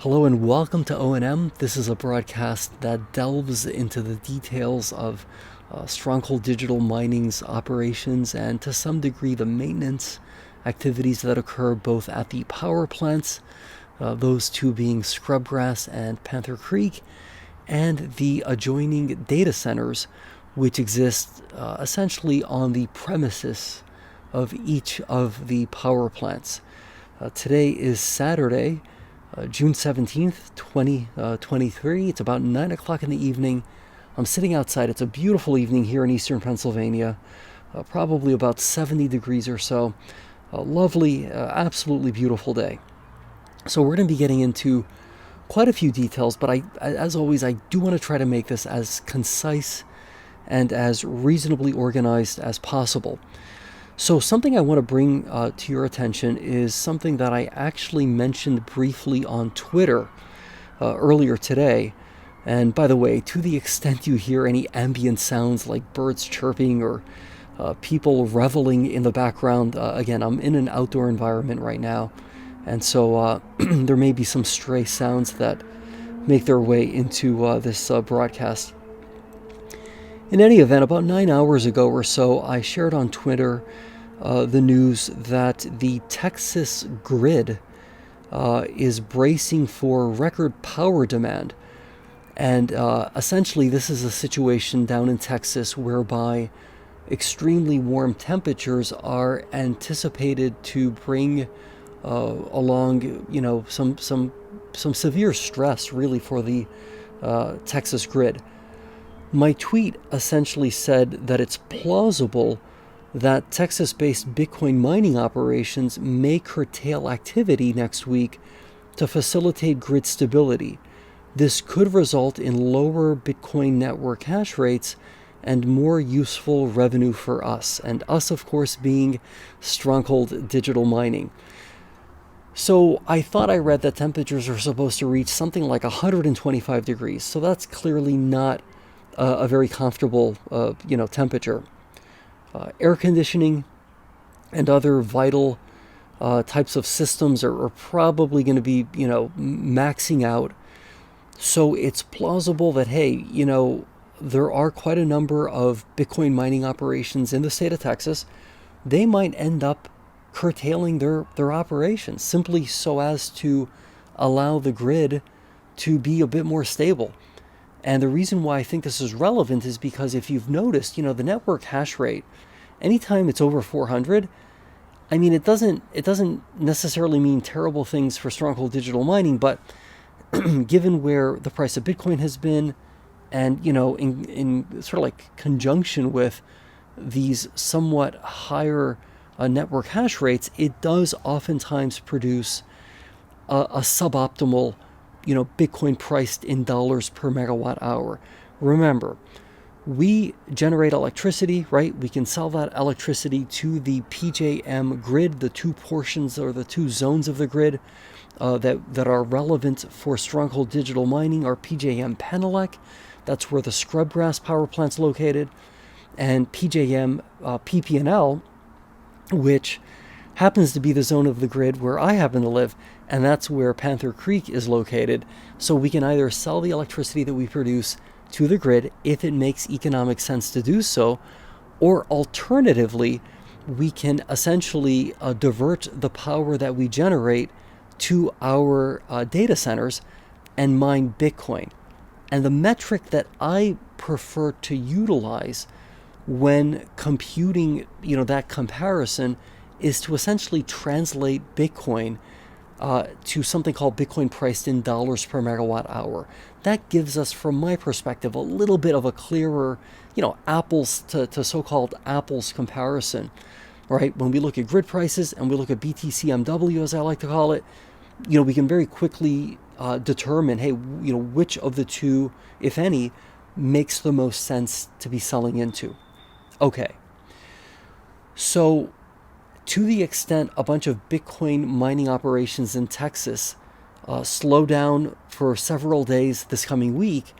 Hello and welcome to O&M. This is a broadcast that delves into the details of Stronghold Digital Mining's operations and to some degree the maintenance activities that occur both at the power plants, those two being Scrubgrass and Panther Creek, and the adjoining data centers which exist essentially on the premises of each of the power plants. Today is Saturday, June 17th, 2023. It's about 9 o'clock in the evening. I'm sitting outside. It's a beautiful evening here in eastern Pennsylvania, probably about 70 degrees or so. A lovely, absolutely beautiful day. So we're going to be getting into quite a few details, but as always, I do want to try to make this as concise and as reasonably organized as possible. So something I want to bring to your attention is something that I actually mentioned briefly on Twitter earlier today. And by the way, to the extent you hear any ambient sounds like birds chirping or people reveling in the background, again, I'm in an outdoor environment right now. And so there may be some stray sounds that make their way into this broadcast. In any event, about 9 hours ago or so, I shared on Twitter the news that the Texas grid is bracing for record power demand. And essentially, this is a situation down in Texas whereby extremely warm temperatures are anticipated to bring along, some severe stress, really, for the Texas grid. My tweet essentially said that it's plausible that Texas-based Bitcoin mining operations may curtail activity next week to facilitate grid stability. This could result in lower Bitcoin network hash rates and more useful revenue for us, and us, of course, being Stronghold Digital Mining. So I thought I read that temperatures are supposed to reach something like 125 degrees, so that's clearly not a very comfortable, temperature. Air conditioning and other vital types of systems are probably going to be, maxing out. So it's plausible that, hey, there are quite a number of Bitcoin mining operations in the state of Texas. They might end up curtailing their operations simply so as to allow the grid to be a bit more stable. And the reason why I think this is relevant is because if you've noticed, the network hash rate, anytime it's over 400, I mean, it doesn't necessarily mean terrible things for Stronghold Digital Mining, but given where the price of Bitcoin has been, and in sort of like conjunction with these somewhat higher network hash rates, it does oftentimes produce a suboptimal, Bitcoin priced in dollars per megawatt hour. Remember, we generate electricity, right? We can sell that electricity to the PJM grid, the two portions or the two zones of the grid that are relevant for Stronghold Digital Mining are PJM Penelec. That's where the Scrubgrass power plant's located, and PJM PP&L, which happens to be the zone of the grid where I happen to live, and that's where Panther Creek is located. So we can either sell the electricity that we produce to the grid if it makes economic sense to do so, or alternatively, we can essentially divert the power that we generate to our data centers and mine Bitcoin. And the metric that I prefer to utilize when computing, that comparison is to essentially translate Bitcoin to something called Bitcoin priced in dollars per megawatt hour. That gives us, from my perspective, a little bit of a clearer, apples to so-called apples comparison, right? When we look at grid prices and we look at BTCMW, as I like to call it, we can very quickly determine, hey, which of the two, if any, makes the most sense to be selling into. Okay. So to the extent a bunch of Bitcoin mining operations in Texas slow down for several days this coming week,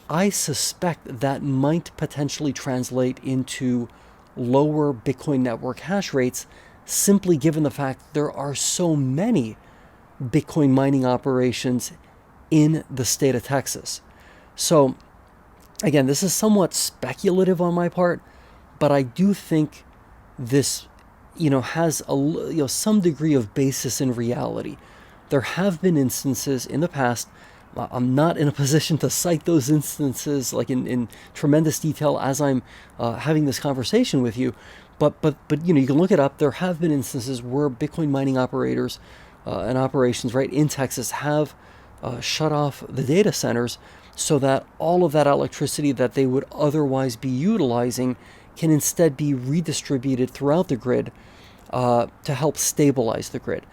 I suspect that might potentially translate into lower Bitcoin network hash rates, simply given the fact there are so many Bitcoin mining operations in the state of Texas. So again, this is somewhat speculative on my part, but I do think this, has some degree of basis in reality. There have been instances in the past. I'm not in a position to cite those instances like in tremendous detail as I'm having this conversation with you, but you can look it up. There have been instances where Bitcoin mining operators and operations right in Texas have shut off the data centers so that all of that electricity that they would otherwise be utilizing can instead be redistributed throughout the grid to help stabilize the grid.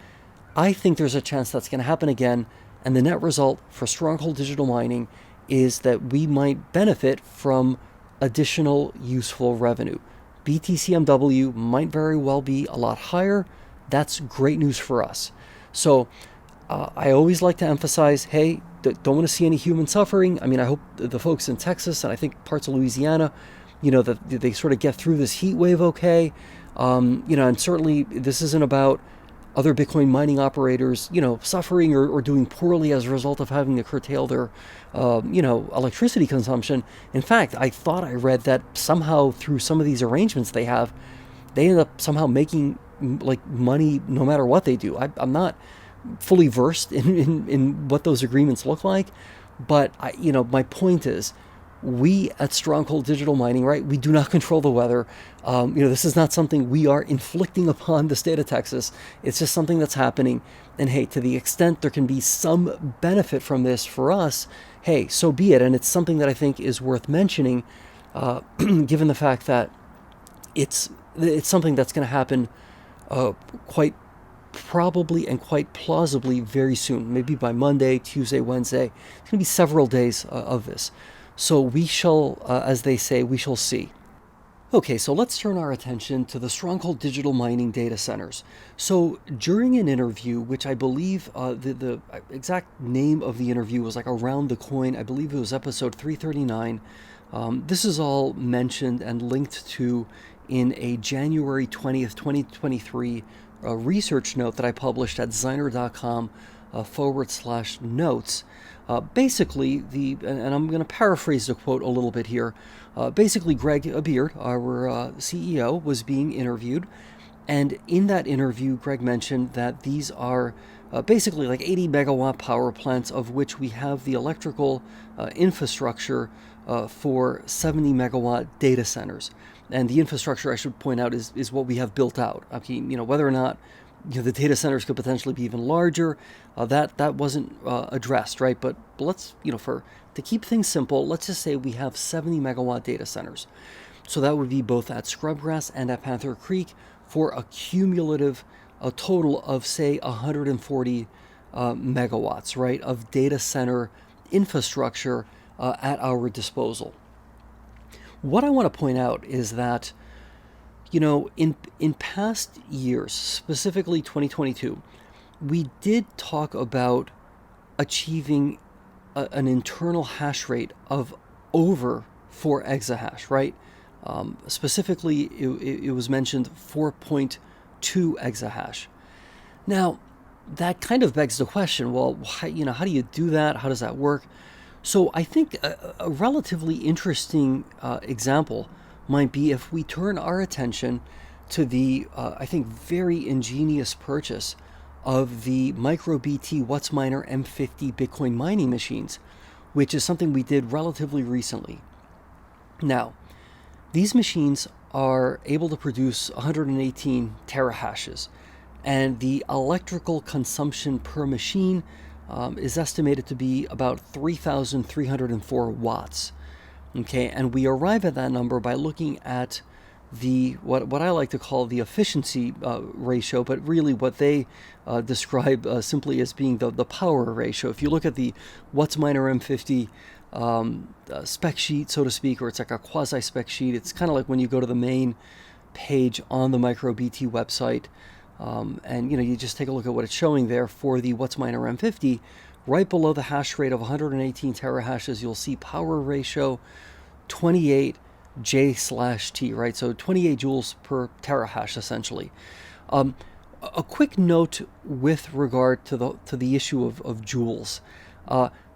I think there's a chance that's going to happen again, and the net result for Stronghold Digital Mining is that we might benefit from additional useful revenue. BTCMW might very well be a lot higher. That's great news for us. So I always like to emphasize, hey, don't want to see any human suffering. I mean, I hope the folks in Texas and I think parts of Louisiana, that they sort of get through this heat wave okay. And certainly this isn't about other Bitcoin mining operators, suffering or doing poorly as a result of having to curtail their, electricity consumption. In fact, I thought I read that somehow through some of these arrangements they have, they end up somehow making like money no matter what they do. I'm not fully versed in what those agreements look like, but my point is, we at Stronghold Digital Mining, right, we do not control the weather. This is not something we are inflicting upon the state of Texas. It's just something that's happening. And hey, to the extent there can be some benefit from this for us, hey, so be it. And it's something that I think is worth mentioning, given the fact that it's something that's going to happen quite probably and quite plausibly very soon, maybe by Monday, Tuesday, Wednesday. It's going to be several days of this. So we shall, as they say, we shall see. Okay, so let's turn our attention to the Stronghold Digital Mining data centers. So during an interview, which I believe the exact name of the interview was like Around the Coin, I believe it was episode 339. This is all mentioned and linked to in a January 20th, 2023 research note that I published at designer.com /notes. Basically, and I'm going to paraphrase the quote a little bit here. Basically, Greg Beard, our CEO, was being interviewed. And in that interview, Greg mentioned that these are basically like 80 megawatt power plants, of which we have the electrical infrastructure for 70 megawatt data centers. And the infrastructure, I should point out, is what we have built out. I mean, whether or not the data centers could potentially be even larger, that wasn't addressed, right? But let's, to keep things simple, let's just say we have 70 megawatt data centers. So that would be both at Scrubgrass and at Panther Creek for a cumulative, a total of, say, 140 megawatts, right, of data center infrastructure at our disposal. What I want to point out is that, in past years, specifically 2022, we did talk about achieving an internal hash rate of over 4 exahash, right? Specifically, it was mentioned 4.2 exahash. Now, that kind of begs the question, well, how do you do that? How does that work? So I think a relatively interesting example might be if we turn our attention to the, I think, very ingenious purchase of the MicroBT WhatsMiner M50 Bitcoin mining machines, which is something we did relatively recently. Now, these machines are able to produce 118 terahashes, and the electrical consumption per machine is estimated to be about 3,304 watts. Okay, and we arrive at that number by looking at the what I like to call the efficiency ratio, but really what they describe simply as being the power ratio. If you look at the WhatsMiner M50 spec sheet, so to speak, or it's like a quasi spec sheet, it's kind of like when you go to the main page on the MicroBT website, and you just take a look at what it's showing there for the WhatsMiner M50. Right below the hash rate of 118 terahashes, you'll see power ratio 28 J/T, right? So 28 joules per terahash, essentially. a quick note with regard to the issue of joules.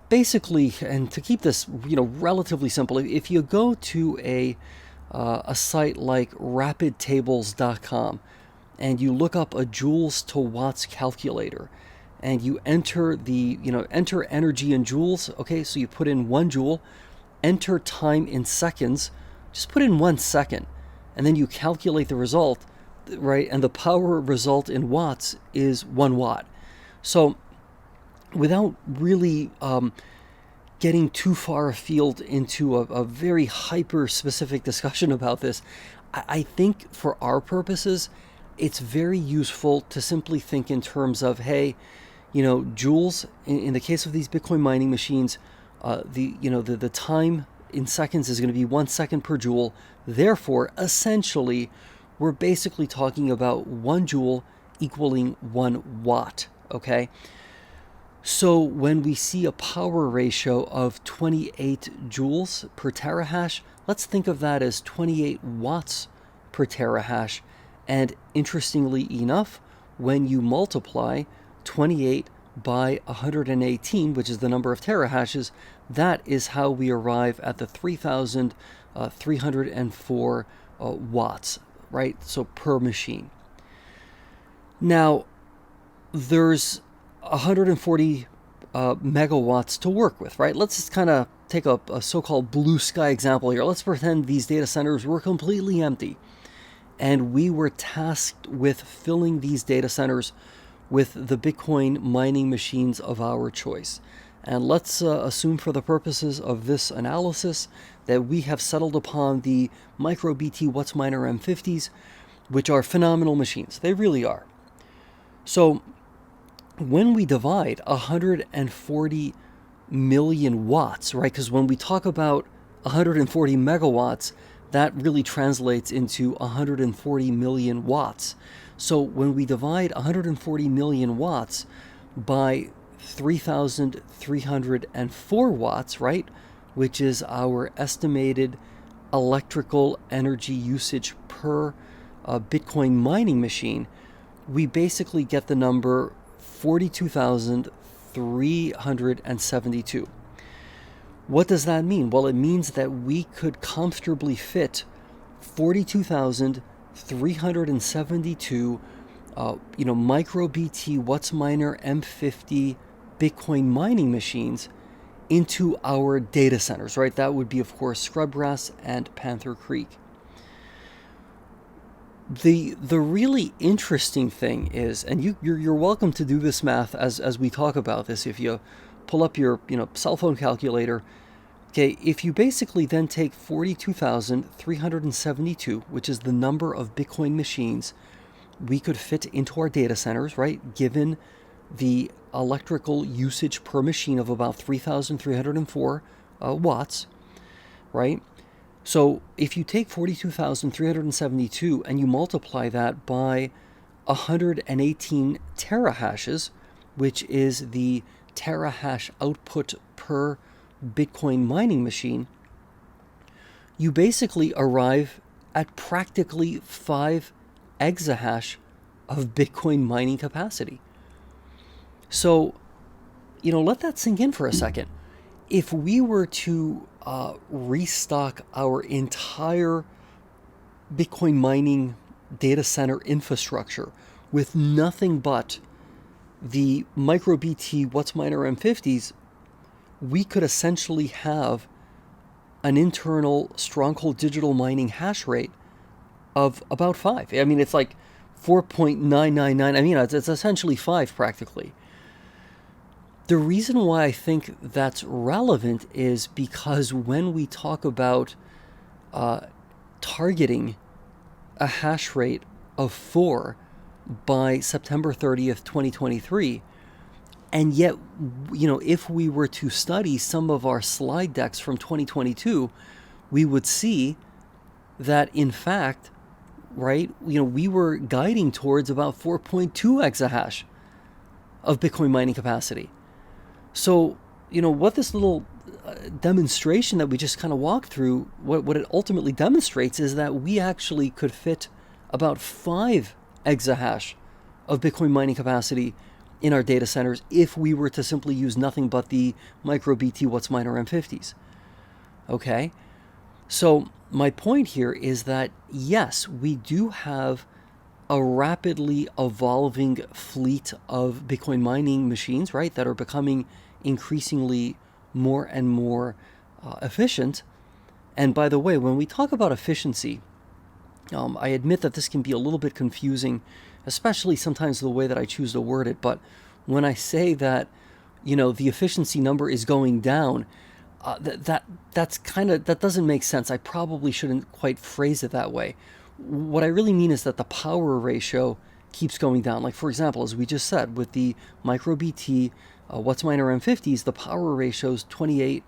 Basically, and to keep this relatively simple, if you go to a site like rapidtables.com and you look up a joules to watts calculator, and you enter enter energy in joules. Okay, so you put in 1 joule, enter time in seconds, just put in 1 second, and then you calculate the result, right? And the power result in watts is 1 watt. So without really getting too far afield into a very hyper-specific discussion about this, I think for our purposes, it's very useful to simply think in terms of, hey, joules, in the case of these Bitcoin mining machines, the time in seconds is going to be 1 second per joule. Therefore, essentially, we're basically talking about 1 joule equaling 1 watt, okay? So when we see a power ratio of 28 joules per terahash, let's think of that as 28 watts per terahash. And interestingly enough, when you multiply 28 by 118, which is the number of terahashes, that is how we arrive at the 3,304 watts, right? So per machine. Now, there's 140 megawatts to work with, right? Let's just kind of take a so-called blue sky example here. Let's pretend these data centers were completely empty, and we were tasked with filling these data centers with the Bitcoin mining machines of our choice. And let's assume for the purposes of this analysis that we have settled upon the MicroBT WhatsMiner M50s, which are phenomenal machines. They really are. So when we divide 140 million watts, right? Because when we talk about 140 megawatts, that really translates into 140 million watts. So when we divide 140 million watts by 3,304 watts, right, which is our estimated electrical energy usage per Bitcoin mining machine, we basically get the number 42,372. What does that mean? Well, it means that we could comfortably fit 42,372 MicroBT WhatsMiner M50 Bitcoin mining machines into our data centers, right? That would be, of course, Scrubgrass and Panther Creek. The really interesting thing is, and you're welcome to do this math as we talk about this, if you pull up your cell phone calculator. Okay, if you basically then take 42,372, which is the number of Bitcoin machines we could fit into our data centers, right, given the electrical usage per machine of about 3,304 watts, right? So if you take 42,372 and you multiply that by 118 terahashes, which is the terahash output per Bitcoin mining machine, you basically arrive at practically 5 exahash of Bitcoin mining capacity. So, let that sink in for a second. If we were to restock our entire Bitcoin mining data center infrastructure with nothing but the MicroBT WhatsMiner M50s, we could essentially have an internal Stronghold Digital Mining hash rate of about 5. I mean, it's like 4.999. I mean, it's essentially 5 practically. The reason why I think that's relevant is because when we talk about targeting a hash rate of 4 by September 30th, 2023, and yet, if we were to study some of our slide decks from 2022, we would see that, in fact, right, we were guiding towards about 4.2 exahash of Bitcoin mining capacity. So, what this little demonstration that we just kind of walked through, what it ultimately demonstrates is that we actually could fit about 5 exahash of Bitcoin mining capacity in our data centers if we were to simply use nothing but the MicroBT WhatsMiner M50s. Okay? So my point here is that, yes, we do have a rapidly evolving fleet of Bitcoin mining machines, right, that are becoming increasingly more and more efficient. And by the way, when we talk about efficiency, I admit that this can be a little bit confusing, especially sometimes the way that I choose to word it. But when I say that, the efficiency number is going down, that doesn't make sense. I probably shouldn't quite phrase it that way. What I really mean is that the power ratio keeps going down. Like, for example, as we just said, with the MicroBT WhatsMiner M50s, the power ratio is 28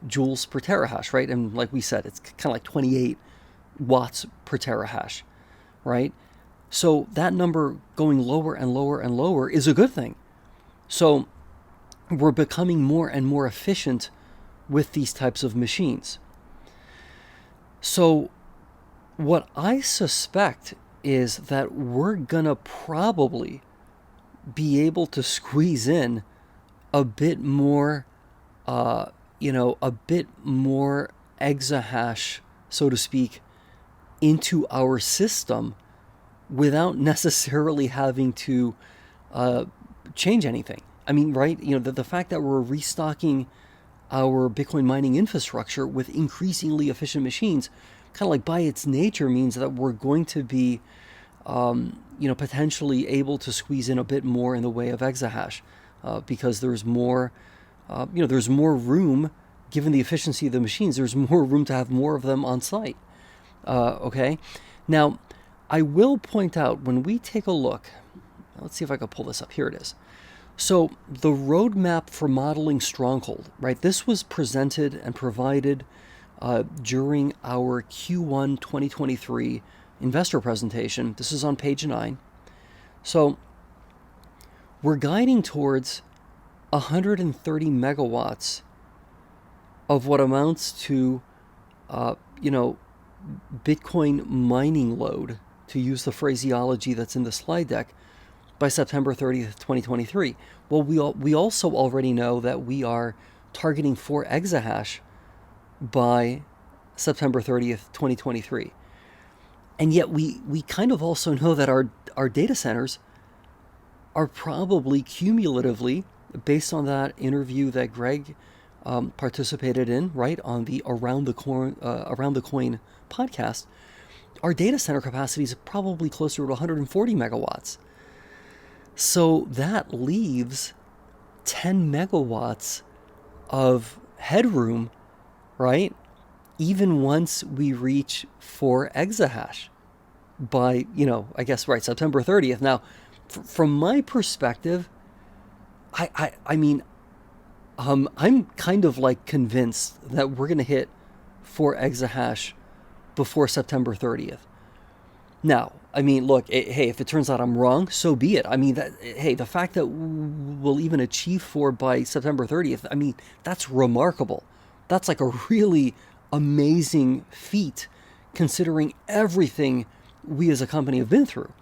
joules per terahash, right? And like we said, it's kind of like 28 watts per terahash, right? So that number going lower and lower and lower is a good thing. So we're becoming more and more efficient with these types of machines. So what I suspect is that we're gonna probably be able to squeeze in a bit more, a bit more exahash, so to speak, into our system without necessarily having to change anything. I mean, right? The fact that we're restocking our Bitcoin mining infrastructure with increasingly efficient machines, kind of like by its nature, means that we're going to be, potentially able to squeeze in a bit more in the way of exahash, because there's more, there's more room, given the efficiency of the machines, there's more room to have more of them on site. Okay. Now, I will point out, when we take a look, let's see if I can pull this up. Here it is. So the roadmap for modeling Stronghold, right? This was presented and provided during our Q1 2023 investor presentation. This is on page 9. So we're guiding towards 130 megawatts of what amounts to, Bitcoin mining load, to use the phraseology that's in the slide deck, by September 30th, 2023. Well, we also already know that we are targeting 4 exahash by September 30th, 2023. And yet we kind of also know that our data centers are probably cumulatively, based on that interview that Greg participated in, right, on the Around the Coin podcast, our data center capacity is probably closer to 140 megawatts. So that leaves 10 megawatts of headroom, right? Even once we reach 4 exahash by, I guess, right, September 30th. Now, from my perspective, I mean, I'm kind of like convinced that we're going to hit 4 exahash before September 30th. Now, I mean, look, hey, if it turns out I'm wrong, so be it. I mean, the fact that we'll even achieve 4 by September 30th, I mean, that's remarkable. That's like a really amazing feat, considering everything we as a company have been through.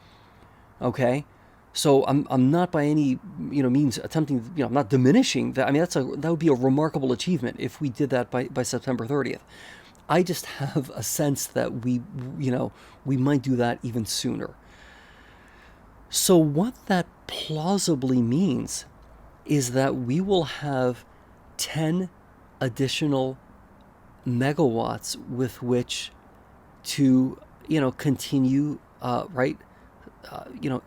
Okay? So I'm not by any means attempting, I'm not diminishing that. I mean, that would be a remarkable achievement if we did that by September 30th. I just have a sense that we might do that even sooner. So what that plausibly means is that we will have 10 additional megawatts with which to, continue,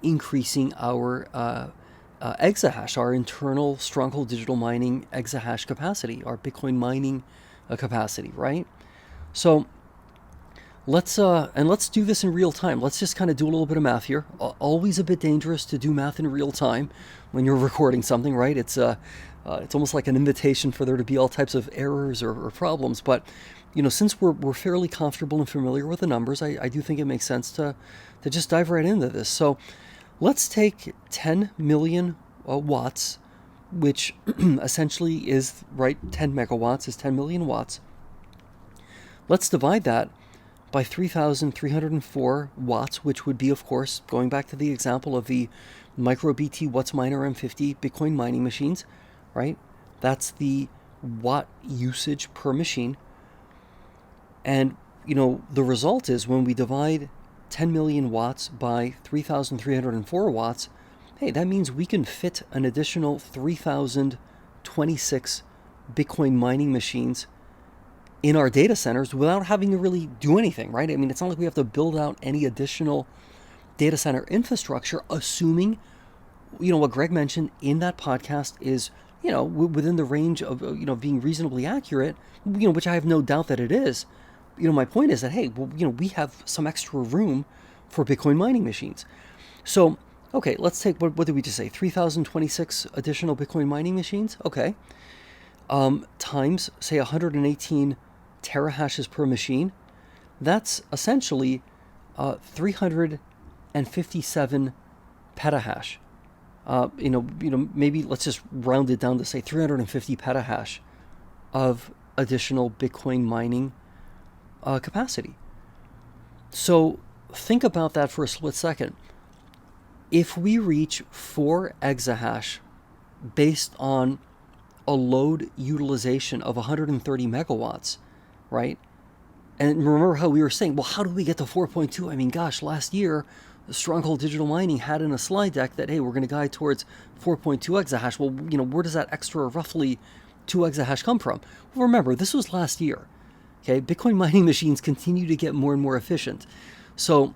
increasing our exahash, our internal Stronghold Digital Mining exahash capacity, our Bitcoin mining capacity, right? So let's do this in real time. Let's just kind of do a little bit of math here. Always a bit dangerous to do math in real time when you're recording something, right? It's almost like an invitation for there to be all types of errors or problems. But since we're fairly comfortable and familiar with the numbers, I do think it makes sense to just dive right into this. So let's take 10 million watts, which essentially is, right, 10 megawatts is 10 million watts. Let's divide that by 3,304 watts, which would be, of course, going back to the example of the MicroBT WhatsMiner M50 Bitcoin mining machines, right? That's the watt usage per machine. And, the result is when we divide 10 million watts by 3,304 watts, hey, that means we can fit an additional 3,026 Bitcoin mining machines in our data centers without having to really do anything, right? I mean, it's not like we have to build out any additional data center infrastructure, assuming, what Greg mentioned in that podcast is, within the range of, being reasonably accurate, which I have no doubt that it is. My point is that, hey, we have some extra room for Bitcoin mining machines. So, okay, let's take, what did we just say? 3,026 additional Bitcoin mining machines? Okay. Times, say, 118 terahashes per machine. That's essentially 357 petahash. Maybe let's just round it down to say 350 petahash of additional Bitcoin mining capacity. So think about that for a split second. If we reach 4 exahash based on a load utilization of 130 megawatts, right? And remember how we were saying, well, how do we get to 4.2? I mean, gosh, last year, Stronghold Digital Mining had in a slide deck that, hey, we're going to guide towards 4.2 exahash. Well, where does that extra roughly 2 exahash come from? Well, remember, this was last year. Okay, Bitcoin mining machines continue to get more and more efficient. So,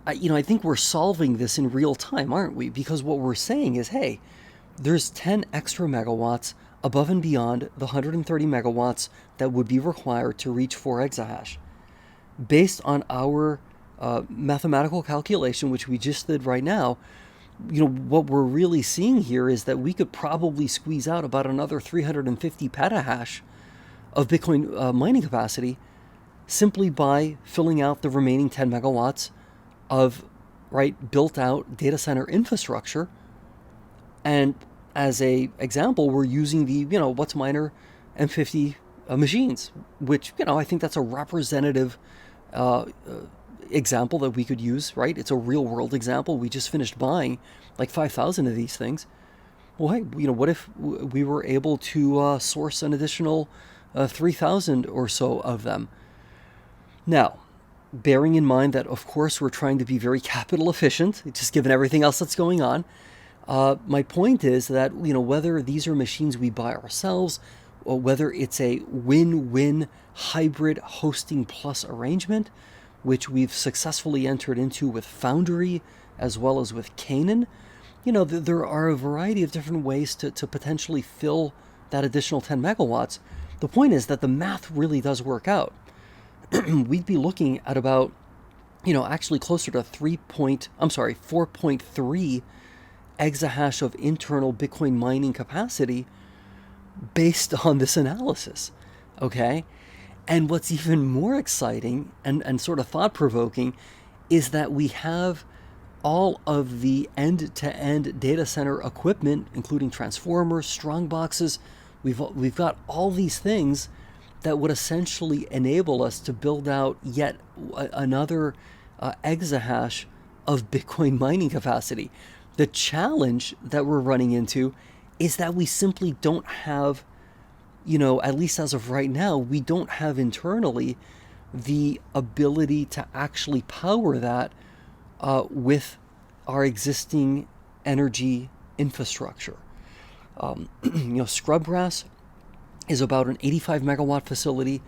I think we're solving this in real time, aren't we? Because what we're saying is, hey, there's 10 extra megawatts above and beyond the 130 megawatts that would be required to reach 4 exahash. Based on our mathematical calculation, which we just did right now, what we're really seeing here is that we could probably squeeze out about another 350 petahash of Bitcoin mining capacity simply by filling out the remaining 10 megawatts of built out data center infrastructure. And as a example, we're using the WhatsMiner M50 machines, which I think that's a representative example that we could use, right? It's a real world example. We just finished buying like 5,000 of these things. Well, hey, what if we were able to source an additional 3,000 or so of them? Now, bearing in mind that, of course, we're trying to be very capital efficient, just given everything else that's going on, my point is that, whether these are machines we buy ourselves, or whether it's a win-win hybrid hosting plus arrangement, which we've successfully entered into with Foundry as well as with Canaan, there are a variety of different ways to potentially fill that additional 10 megawatts. The point is that the math really does work out. We'd be looking at about, actually closer to 4.3 exahash of internal Bitcoin mining capacity based on this analysis, okay? And what's even more exciting and sort of thought-provoking is that we have all of the end-to-end data center equipment, including transformers, strong boxes. We've got all these things that would essentially enable us to build out yet another exahash of Bitcoin mining capacity. The challenge that we're running into is that we simply don't have, at least as of right now, we don't have internally the ability to actually power that with our existing energy infrastructure. Scrubgrass is about an 85 megawatt facility.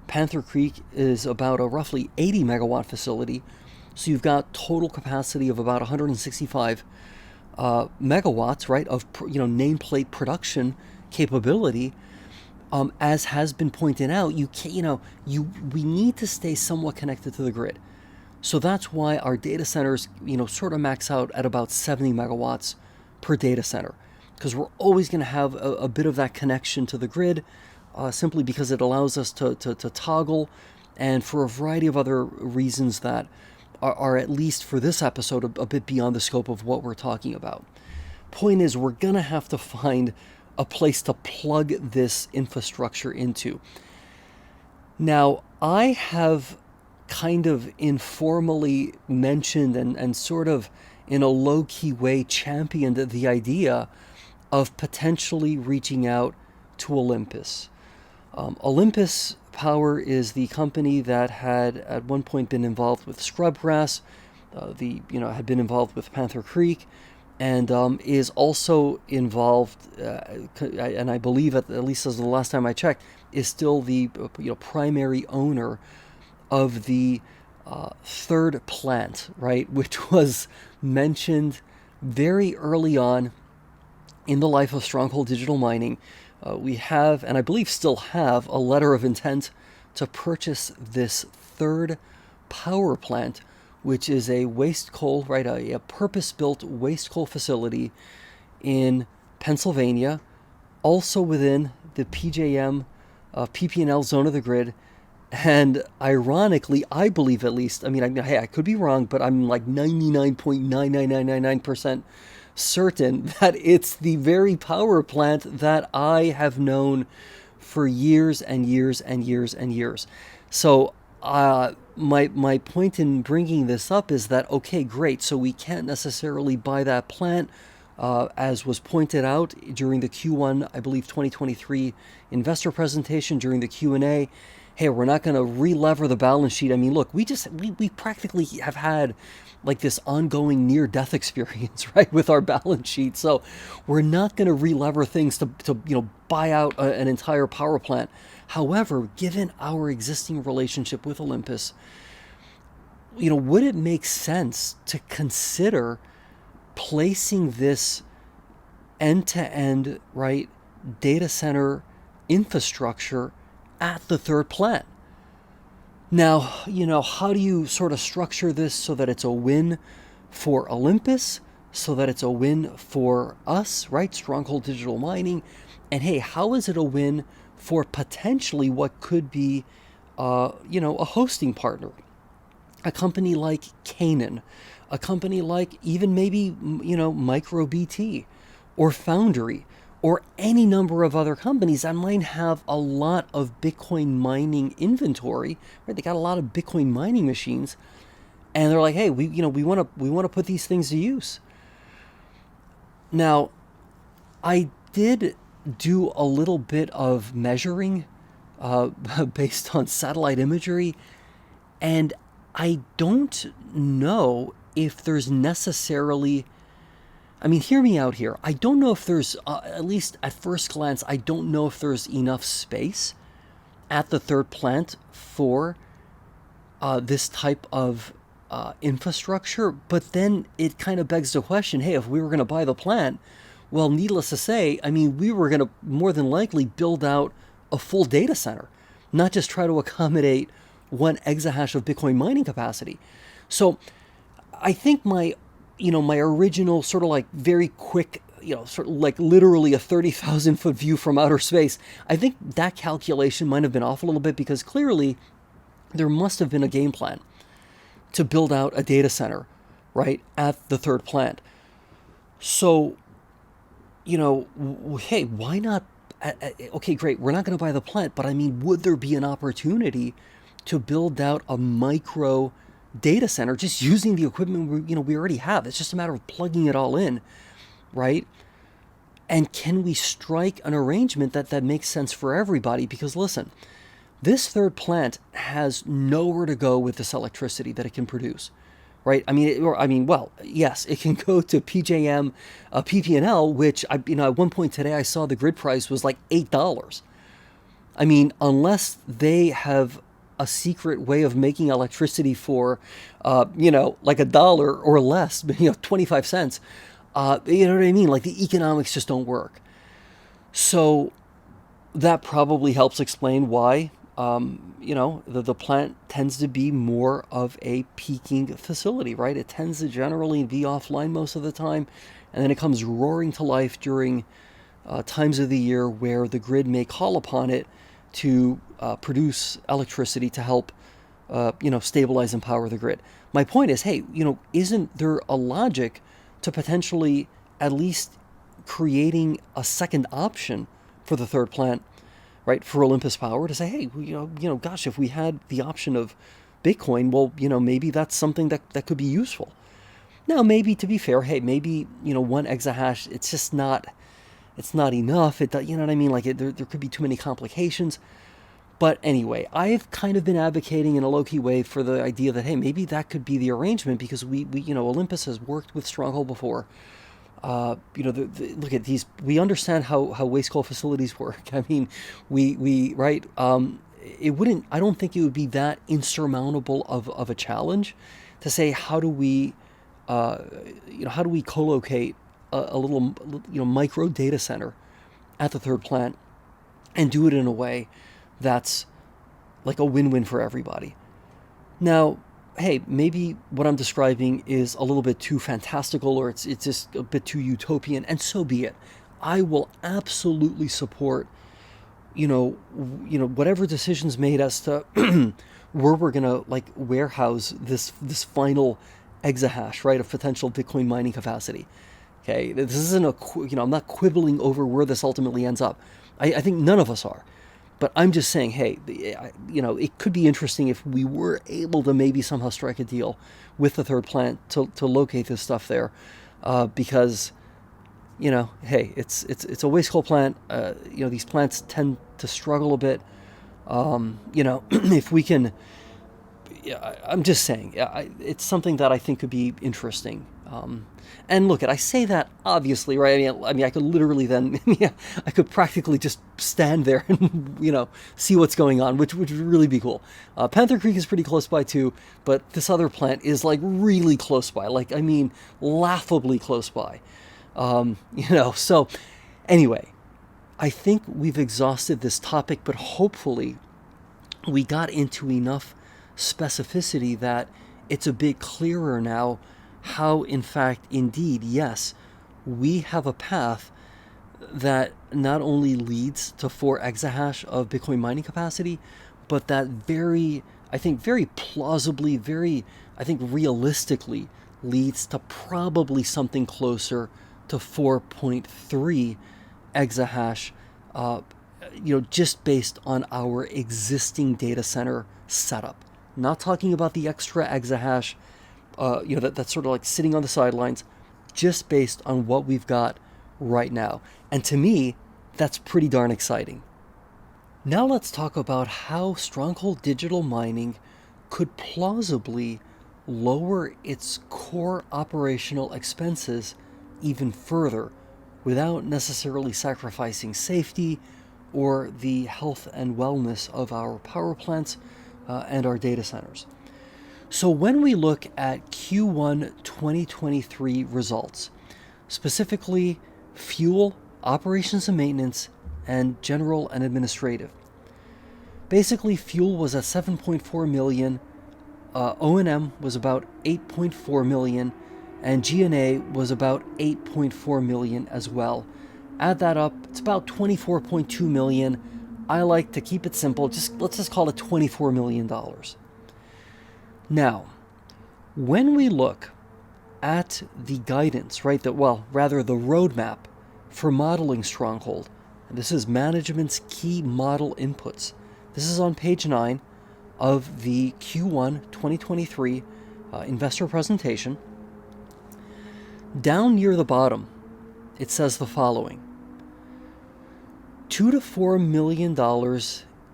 Panther Creek is about a roughly 80 megawatt facility. So you've got total capacity of about 165 megawatts, right, of nameplate production capability. As has been pointed out, we need to stay somewhat connected to the grid. So that's why our data centers, sort of max out at about 70 megawatts per data center, because we're always going to have a bit of that connection to the grid, simply because it allows us to toggle, and for a variety of other reasons that are at least for this episode a bit beyond the scope of what we're talking about. Point is, we're going to have to find a place to plug this infrastructure into. Now, I have kind of informally mentioned and sort of in a low-key way, championed the idea of potentially reaching out to Olympus. Olympus Power is the company that had at one point been involved with Scrubgrass, had been involved with Panther Creek, and is also involved, and I believe at least as the last time I checked, is still the primary owner of the third plant, right, which was mentioned very early on in the life of Stronghold Digital Mining. We have, and I believe still have, a letter of intent to purchase this third power plant, which is a waste coal, right, a purpose-built waste coal facility in Pennsylvania, also within the PJM, PP&L zone of the grid. And ironically, I believe at least, hey, I could be wrong, but I'm like 99.99999% certain that it's the very power plant that I have known for years and years and years and years. So my point in bringing this up is that, okay, great, so we can't necessarily buy that plant, as was pointed out during the Q1, I believe 2023 investor presentation, during the Q&A. Hey, we're not going to re-lever the balance sheet. I mean, look, we practically have had like this ongoing near-death experience, right, with our balance sheet. So we're not going to re-lever things to buy out an entire power plant. However, given our existing relationship with Olympus, would it make sense to consider placing this end-to-end, right, data center infrastructure at the third plant? Now, how do you sort of structure this so that it's a win for Olympus, so that it's a win for us, right, Stronghold Digital Mining, and hey, how is it a win for potentially what could be, a hosting partner, a company like Canaan, a company like even maybe, MicroBT or Foundry, or any number of other companies that might have a lot of Bitcoin mining inventory, right? They got a lot of Bitcoin mining machines, and they're like, hey, we want to put these things to use. Now, I did do a little bit of measuring based on satellite imagery, and I don't know if there's necessarily, hear me out here. I don't know if there's, at least at first glance, I don't know if there's enough space at the third plant for this type of infrastructure. But then it kind of begs the question, hey, if we were going to buy the plant, well, needless to say, we were going to more than likely build out a full data center, not just try to accommodate 1 exahash of Bitcoin mining capacity. So I think my original sort of like very quick, sort of like literally a 30,000 foot view from outer space, I think that calculation might have been off a little bit, because clearly there must have been a game plan to build out a data center, right, at the third plant. So, hey, why not? Okay, great, we're not going to buy the plant, but would there be an opportunity to build out a micro data center just using the equipment we already have? It's just a matter of plugging it all in, right? And can we strike an arrangement that makes sense for everybody? Because listen, this third plant has nowhere to go with this electricity that it can produce, right? Well, yes, it can go to PJM, PP&L, which at one point today I saw the grid price was like $8. Unless they have a secret way of making electricity for, like $1 or less, 25 cents. You know what I mean? Like the economics just don't work. So that probably helps explain why, the plant tends to be more of a peaking facility, right? It tends to generally be offline most of the time, and then it comes roaring to life during times of the year where the grid may call upon it to produce electricity to help, stabilize and power the grid. My point is, hey, isn't there a logic to potentially at least creating a second option for the third plant, right, for Olympus Power, to say, hey, gosh, if we had the option of Bitcoin, well, maybe that's something that could be useful. Now, maybe to be fair, hey, maybe, 1 exahash, it's just not, it's not enough. You know what I mean? Like there could be too many complications. But anyway, I've kind of been advocating in a low-key way for the idea that, hey, maybe that could be the arrangement, because we Olympus has worked with Stronghold before. Look at these. We understand how waste coal facilities work. I mean, we right. It wouldn't. I don't think it would be that insurmountable of a challenge to say, how do we, how do we co-locate a little, micro data center at the third plant and do it in a way that's like a win-win for everybody. Now, hey, maybe what I'm describing is a little bit too fantastical, or it's just a bit too utopian, and so be it. I will absolutely support, whatever decisions made as to where we're gonna like warehouse this final exahash, right, of potential Bitcoin mining capacity. Okay, this isn't I'm not quibbling over where this ultimately ends up. I think none of us are. But I'm just saying, hey, it could be interesting if we were able to maybe somehow strike a deal with the third plant to locate this stuff there, because, hey, it's a waste coal plant. These plants tend to struggle a bit. If we can, I'm just saying, it's something that I think could be interesting. And look, I say that obviously, right? I mean, I could literally then, I could practically just stand there and, see what's going on, which would really be cool. Panther Creek is pretty close by too, but this other plant is like really close by, like, I mean, laughably close by. So anyway, I think we've exhausted this topic, but hopefully we got into enough specificity that it's a bit clearer now how, in fact, indeed, yes, we have a path that not only leads to 4 exahash of Bitcoin mining capacity, but that very plausibly, I think realistically leads to probably something closer to 4.3 exahash, just based on our existing data center setup. Not talking about the extra exahash, that's sort of like sitting on the sidelines, just based on what we've got right now. And to me, that's pretty darn exciting. Now let's talk about how Stronghold Digital Mining could plausibly lower its core operational expenses even further without necessarily sacrificing safety or the health and wellness of our power plants and our data centers. So when we look at Q1 2023 results, specifically fuel, operations and maintenance, and general and administrative. Basically, fuel was at 7.4 million, O&M was about 8.4 million, and G&A was about 8.4 million as well. Add that up, it's about 24.2 million. I like to keep it simple, let's just call it $24 million. Now, when we look at the guidance, right, the roadmap for modeling Stronghold, and this is management's key model inputs. This is on page 9 of the Q1 2023 investor presentation. Down near the bottom, it says the following: $2 to $4 million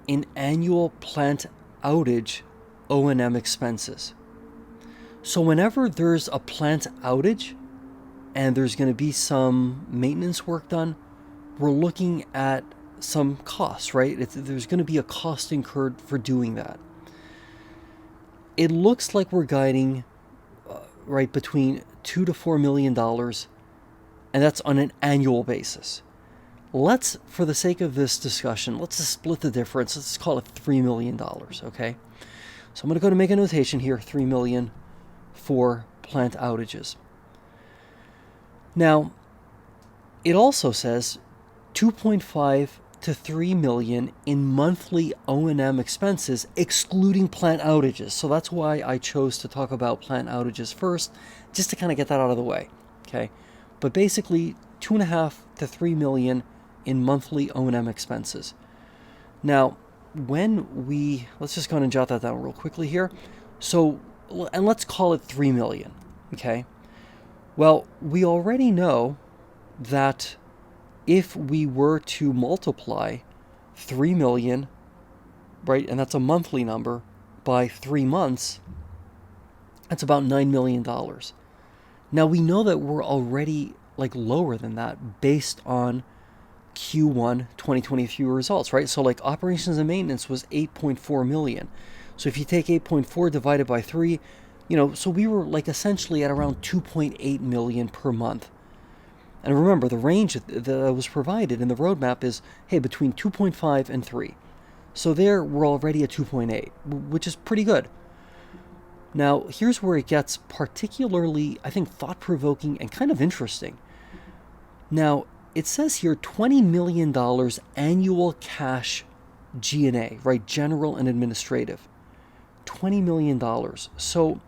in annual plant outage O&M expenses. So whenever there's a plant outage and there's going to be some maintenance work done, we're looking at some costs, right? There's going to be a cost incurred for doing that. It looks like we're guiding right between $2 to $4 million, and that's on an annual basis. Let's, for the sake of this discussion, let's just split the difference. Let's call it $3 million, okay? So I'm going to go to make a notation here, 3 million for plant outages. Now, it also says 2.5 to 3 million in monthly O&M expenses, excluding plant outages. So that's why I chose to talk about plant outages first, just to kind of get that out of the way, okay? But basically, 2.5 to 3 million in monthly O&M expenses. Now, let's just go ahead and jot that down real quickly here. So, and let's call it 3 million, okay? Well, we already know that if we were to multiply 3 million, right, and that's a monthly number, by 3 months, that's about $9 million. Now we know that we're already like lower than that based on Q1 2023 results, right? So like operations and maintenance was 8.4 million. So if you take 8.4 divided by 3, so we were like essentially at around 2.8 million per month. And remember, the range that was provided in the roadmap is, hey, between 2.5 and 3. So there we're already at 2.8, which is pretty good. Now, here's where it gets particularly, I think, thought-provoking and kind of interesting. Now, it says here $20 million annual cash G&A, right? General and administrative. $20 million. So,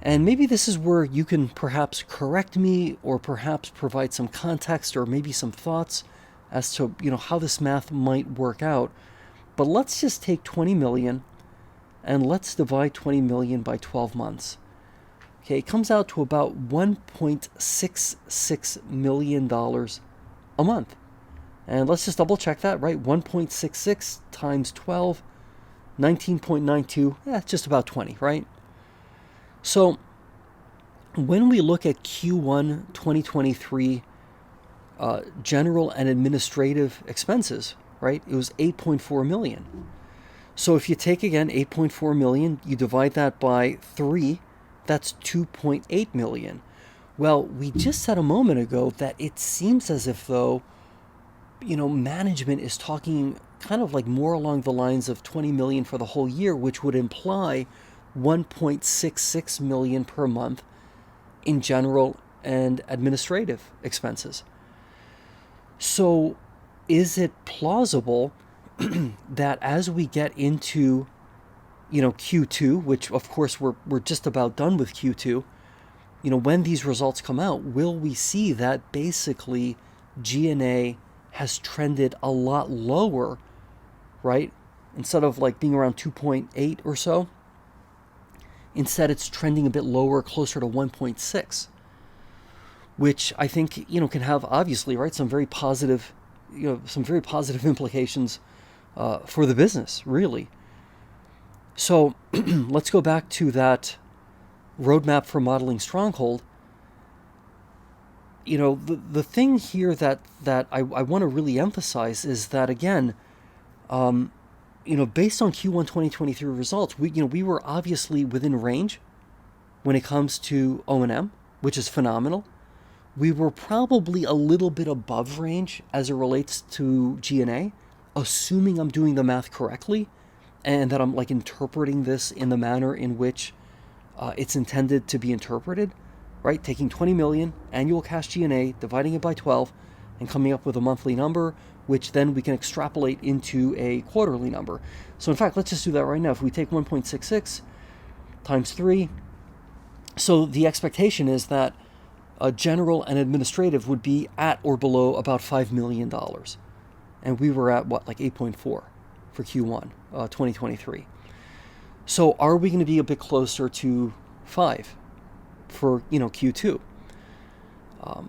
and maybe this is where you can perhaps correct me or perhaps provide some context or maybe some thoughts as to, how this math might work out. But let's just take 20 million and let's divide 20 million by 12 months. Okay, it comes out to about $1.66 million a month. And let's just double check that, right? 1.66 times 12, 19.92, just about 20, right? So when we look at Q1 2023 general and administrative expenses, right, it was 8.4 million. So if you take, again, 8.4 million, you divide that by 3, that's 2.8 million. Well, we just said a moment ago that it seems as if, though, management is talking kind of like more along the lines of 20 million for the whole year, which would imply 1.66 million per month in general and administrative expenses. So is it plausible that as we get into, Q2, which of course we're just about done with Q2, when these results come out, will we see that basically G&A has trended a lot lower, right? Instead of like being around 2.8 or so, instead it's trending a bit lower, closer to 1.6, which I think, can have obviously, right, some very positive implications for the business, really. So let's go back to that roadmap for modeling Stronghold. The thing here that I want to really emphasize is that, again, based on Q1 2023 results, we were obviously within range when it comes to O&M, which is phenomenal. We were probably a little bit above range as it relates to G&A, assuming I'm doing the math correctly and that I'm like interpreting this in the manner in which it's intended to be interpreted, right? Taking 20 million annual cash G&A, dividing it by 12, and coming up with a monthly number, which then we can extrapolate into a quarterly number. So in fact, let's just do that right now. If we take 1.66 times 3, so the expectation is that general and administrative would be at or below about $5 million. And we were at, like 8.4 for Q1 2023. So are we going to be a bit closer to 5 for, Q2?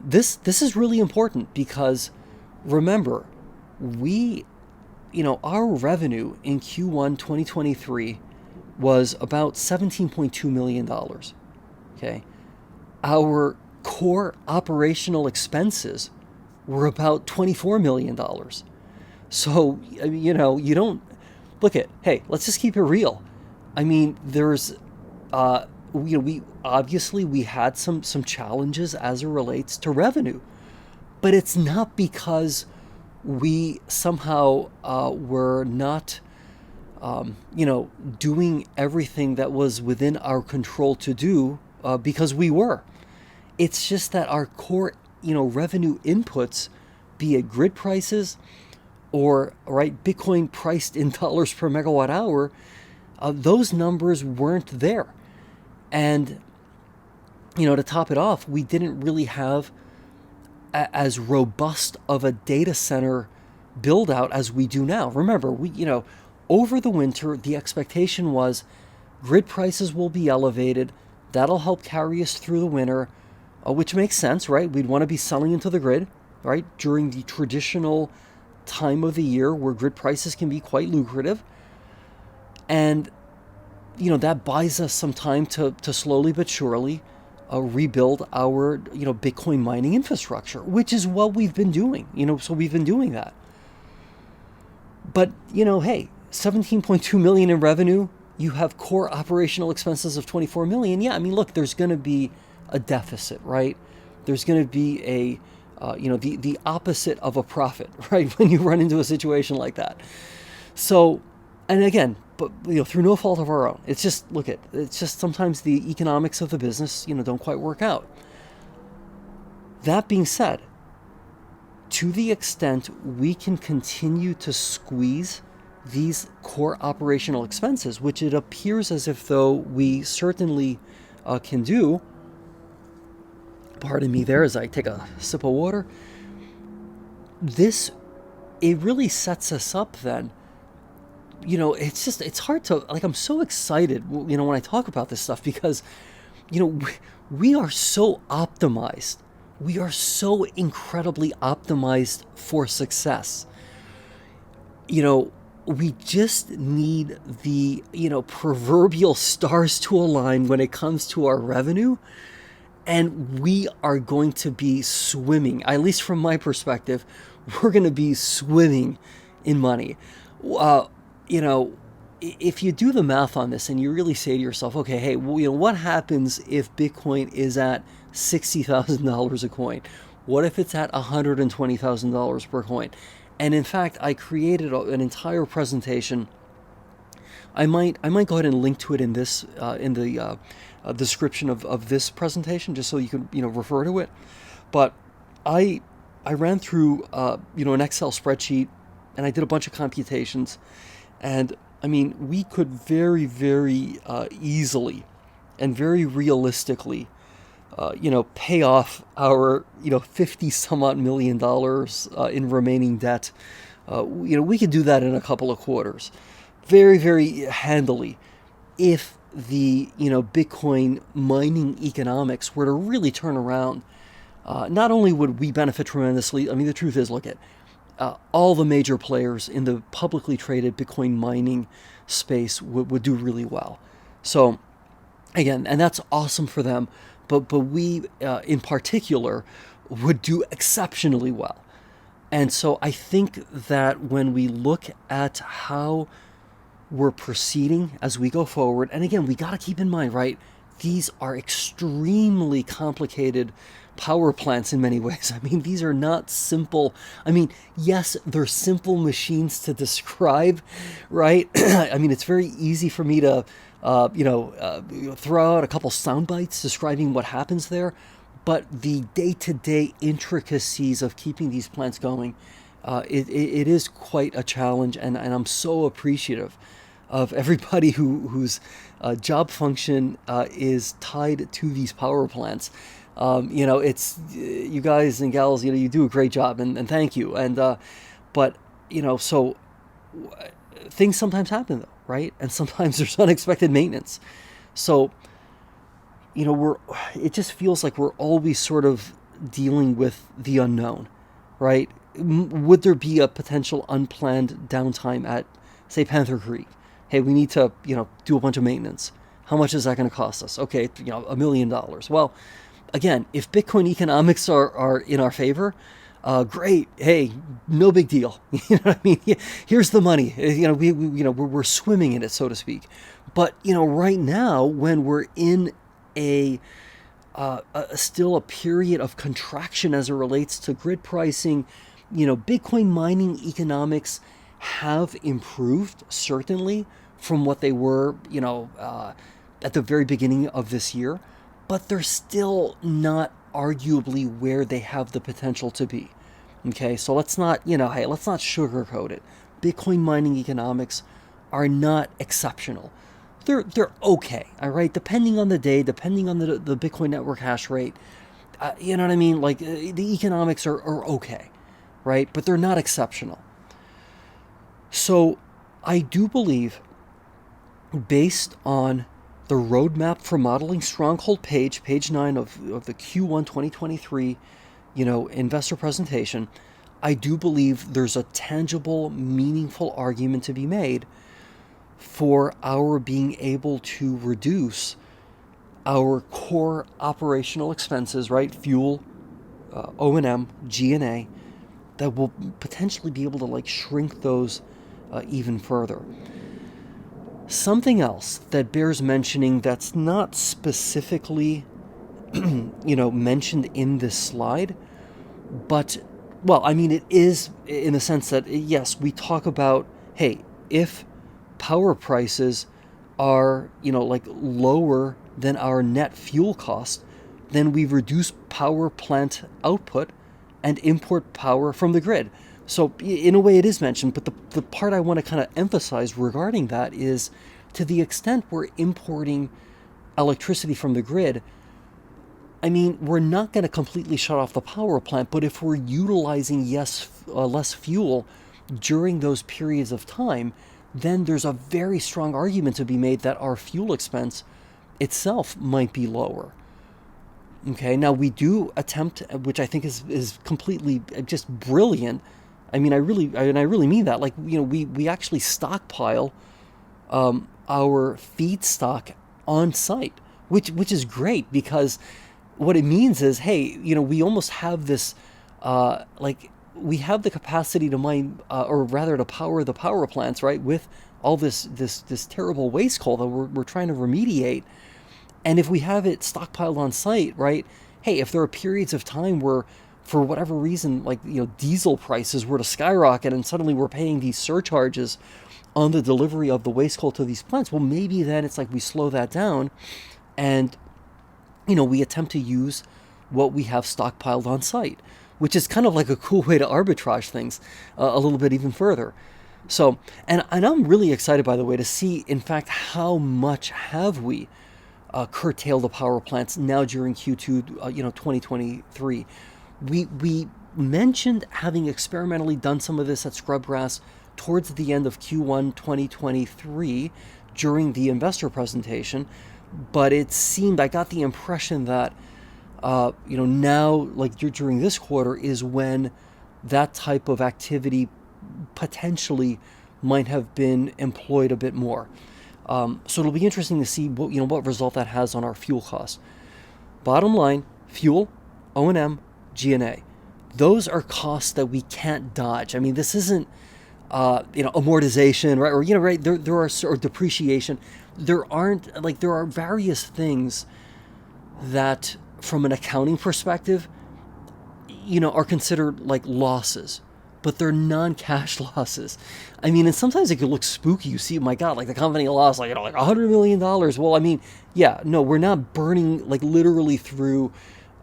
This is really important because, remember, our revenue in Q1 2023 was about $17.2 million. Okay. Our core operational expenses were about $24 million. So, you don't look at, hey, let's just keep it real. I mean, there's, we had some challenges as it relates to revenue, but it's not because we somehow were not, doing everything that was within our control to do, because we were. It's just that our core, revenue inputs, be it grid prices or, right, Bitcoin priced in dollars per megawatt hour, those numbers weren't there. And, to top it off, we didn't really have as robust of a data center build out as we do now. Remember, over the winter, the expectation was grid prices will be elevated. That'll help carry us through the winter. which makes sense, right? We'd want to be selling into the grid, right, during the traditional time of the year where grid prices can be quite lucrative. And, that buys us some time to slowly but surely rebuild our, Bitcoin mining infrastructure, which is what we've been doing, so we've been doing that. But, hey, 17.2 million in revenue, you have core operational expenses of 24 million. Yeah, I mean, look, there's going to be a deficit, right? There's going to be a, the opposite of a profit, right? When you run into a situation like that. So, and again, but, through no fault of our own, it's just, it's just sometimes the economics of the business, don't quite work out. That being said, to the extent we can continue to squeeze these core operational expenses, which it appears as if though we certainly can do, pardon me there as I take a sip of water, it really sets us up then. It's hard to, I'm so excited, when I talk about this stuff because, we are so optimized. We are so incredibly optimized for success. We just need the, proverbial stars to align when it comes to our revenue. And we are going to be swimming, at least from my perspective, we're going to be swimming in money. If you do the math on this and you really say to yourself, okay, hey, what happens if Bitcoin is at $60,000 a coin? What if it's at $120,000 per coin? And in fact, I created an entire presentation. I might go ahead and link to it in this in the description of this presentation, just so you can refer to it. But I ran through an Excel spreadsheet, and I did a bunch of computations, and I mean, we could very, very easily and very realistically pay off our, 50 some odd $million in remaining debt. We could do that in a couple of quarters very, very handily if the, Bitcoin mining economics were to really turn around. Not only would we benefit tremendously, I mean, the truth is, all the major players in the publicly traded Bitcoin mining space would do really well. So again, and that's awesome for them, but we in particular would do exceptionally well. And so I think that when we look at how we're proceeding as we go forward, and again, we got to keep in mind, right, these are extremely complicated power plants in many ways. I mean, these are not simple. I mean, yes, they're simple machines to describe, right? I mean, it's very easy for me to, throw out a couple sound bites describing what happens there. But the day-to-day intricacies of keeping these plants going, it is quite a challenge. And I'm so appreciative of everybody whose job function is tied to these power plants. It's you guys and gals, you do a great job, and thank you. And but so things sometimes happen though, right? And sometimes there's unexpected maintenance. So it just feels like we're always sort of dealing with the unknown, right? Would there be a potential unplanned downtime at, say, Panther Creek? Hey, we need to do a bunch of maintenance. How much is that going to cost us? Okay, $1 million. Well, again, if Bitcoin economics are in our favor, great. Hey, no big deal. You know what I mean? Here's the money. We're swimming in it, so to speak. But right now, when we're in still a period of contraction as it relates to grid pricing, Bitcoin mining economics have improved certainly from what they were, at the very beginning of this year. But they're still not arguably where they have the potential to be. Okay, so let's not, let's not sugarcoat it. Bitcoin mining economics are not exceptional. They're okay, all right? Depending on the day, depending on the Bitcoin network hash rate, you know what I mean? The economics are okay, right? But they're not exceptional. So I do believe, based on the roadmap for modeling Stronghold page 9 of the Q1 2023, investor presentation, I do believe there's a tangible, meaningful argument to be made for our being able to reduce our core operational expenses, right? Fuel, O&M, G&A, that will potentially be able to shrink those even further. Something else that bears mentioning that's not specifically, mentioned in this slide, but, it is in the sense that, yes, we talk about, hey, if power prices are, lower than our net fuel cost, then we reduce power plant output and import power from the grid. So in a way it is mentioned, but the part I want to kind of emphasize regarding that is, to the extent we're importing electricity from the grid, we're not going to completely shut off the power plant, but if we're utilizing less fuel during those periods of time, then there's a very strong argument to be made that our fuel expense itself might be lower. Okay, now we do attempt, which I think is completely just brilliant. I really mean that. We actually stockpile our feedstock on site, which is great, because what it means is, hey, we almost have this, we have the capacity to mine, or rather to power the power plants, right, with all this terrible waste coal that we're trying to remediate. And if we have it stockpiled on site, right, hey, if there are periods of time where, for whatever reason, diesel prices were to skyrocket and suddenly we're paying these surcharges on the delivery of the waste coal to these plants, well, maybe then it's we slow that down and, we attempt to use what we have stockpiled on site, which is kind of a cool way to arbitrage things a little bit even further. So, and I'm really excited, by the way, to see, in fact, how much have we curtail the power plants now during Q2, 2023. We mentioned having experimentally done some of this at Scrubgrass towards the end of Q1 2023 during the investor presentation, but it seemed, I got the impression that, now, during this quarter is when that type of activity potentially might have been employed a bit more. So it'll be interesting to see what result that has on our fuel costs. Bottom line, fuel, O&M, G&A. Those are costs that we can't dodge. This isn't, amortization, right? Or, right, there are, or depreciation. There are various things that, from an accounting perspective, are considered losses, but they're non-cash losses. And sometimes it could look spooky. You see, my God, the company lost $100 million. Well, yeah, no, we're not burning literally through,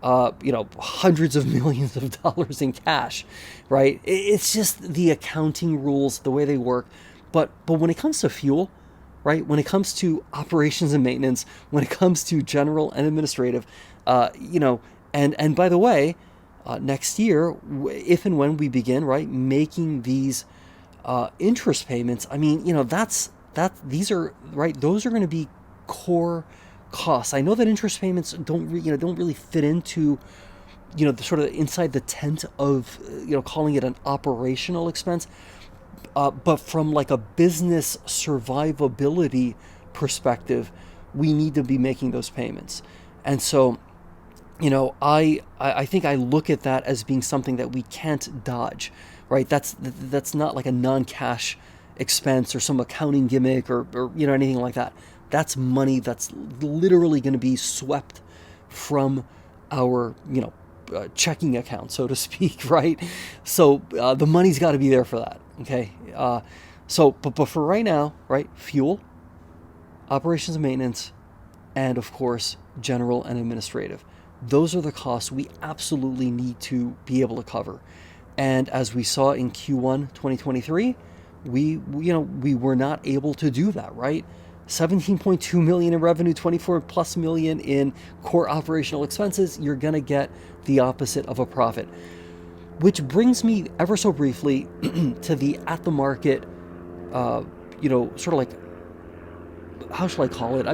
hundreds of millions of dollars in cash, right? It's just the accounting rules, the way they work. But when it comes to fuel, right? When it comes to operations and maintenance, when it comes to general and administrative, and by the way, next year, if and when we begin, right, making these interest payments, these are, right, those are going to be core costs. I know that interest payments don't really fit into, the sort of inside the tent of, calling it an operational expense, but from a business survivability perspective, we need to be making those payments. And so, I think I look at that as being something that we can't dodge, right? That's not a non-cash expense or some accounting gimmick or anything like that. That's money that's literally going to be swept from our, checking account, so to speak, right? So the money's got to be there for that, okay? But for right now, right, fuel, operations and maintenance, and of course, general and administrative. Those are the costs we absolutely need to be able to cover. And as we saw in Q1 2023, we were not able to do that, right? 17.2 million in revenue, 24 plus million in core operational expenses. You're going to get the opposite of a profit. Which brings me ever so briefly to the at the market, sort of how shall I call it?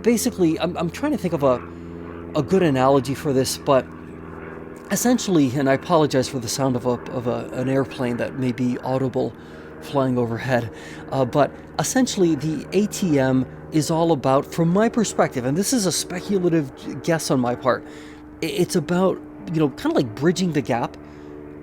basically, I'm trying to think of a good analogy for this, but essentially, and I apologize for the sound of an airplane that may be audible flying overhead, but essentially the ATM is all about, from my perspective, and this is a speculative guess on my part, it's about, kind of like bridging the gap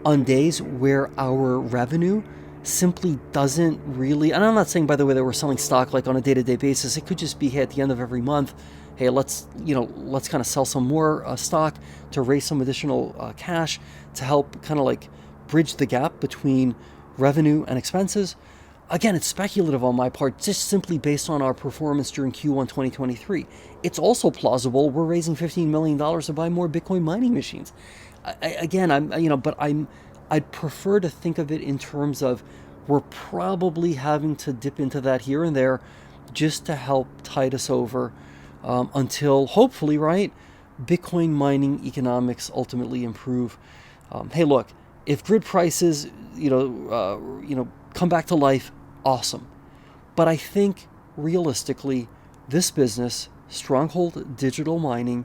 on days where our revenue simply doesn't really, and I'm not saying, by the way, that we're selling stock like on a day-to-day basis. It could just be, hey, at the end of every month, hey, let's kind of sell some more stock to raise some additional cash to help kind of like bridge the gap between revenue and expenses. Again, it's speculative on my part, just simply based on our performance during Q1 2023. It's also plausible we're raising $15 million to buy more Bitcoin mining machines. I'd prefer to think of it in terms of we're probably having to dip into that here and there just to help tide us over until, hopefully, right, Bitcoin mining economics ultimately improve. Hey, look, if grid prices, come back to life, awesome. But I think realistically, this business, Stronghold Digital Mining,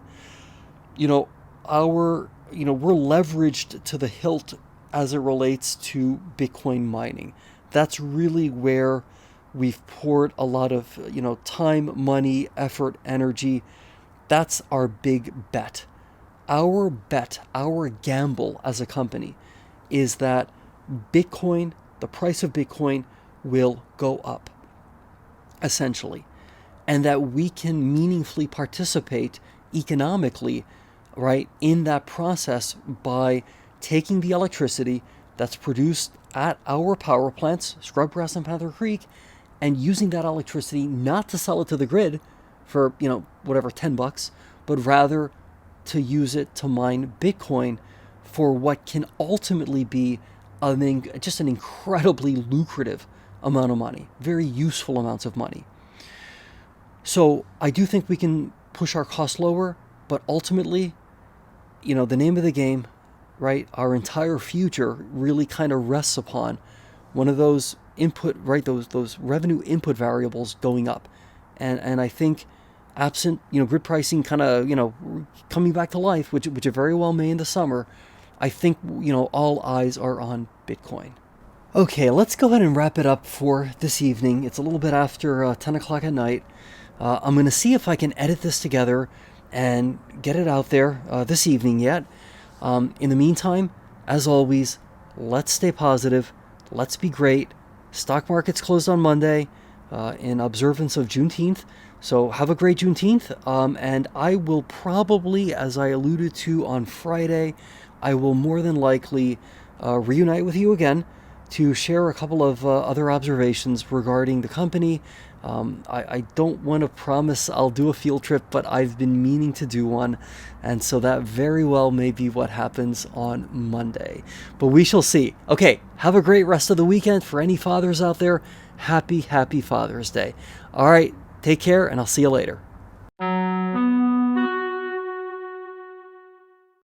we're leveraged to the hilt as it relates to Bitcoin mining. That's really where we've poured a lot of, time, money, effort, energy. That's our big bet. Our bet, our gamble as a company is that Bitcoin, the price of Bitcoin, will go up, essentially, and that we can meaningfully participate economically, right, in that process by taking the electricity that's produced at our power plants, Scrubgrass and Panther Creek, and using that electricity not to sell it to the grid for, whatever, $10, but rather to use it to mine Bitcoin for what can ultimately be just an incredibly lucrative amount of money, very useful amounts of money. So I do think we can push our costs lower, but ultimately, the name of the game, right, our entire future really kind of rests upon one of those input, right, those revenue input variables going up. And I think absent, grid pricing kind of, coming back to life, which it very well may in the summer, I think, all eyes are on Bitcoin. Okay, let's go ahead and wrap it up for this evening. It's a little bit after 10 o'clock at night. I'm going to see if I can edit this together and get it out there this evening yet. In the meantime, as always, let's stay positive. Let's be great. Stock market's closed on Monday in observance of Juneteenth. So have a great Juneteenth. And I will probably, as I alluded to on Friday, I will more than likely reunite with you again to share a couple of other observations regarding the company. I don't want to promise I'll do a field trip, but I've been meaning to do one. And so that very well may be what happens on Monday. But we shall see. Okay, have a great rest of the weekend. For any fathers out there, happy Father's Day. All right, take care, and I'll see you later.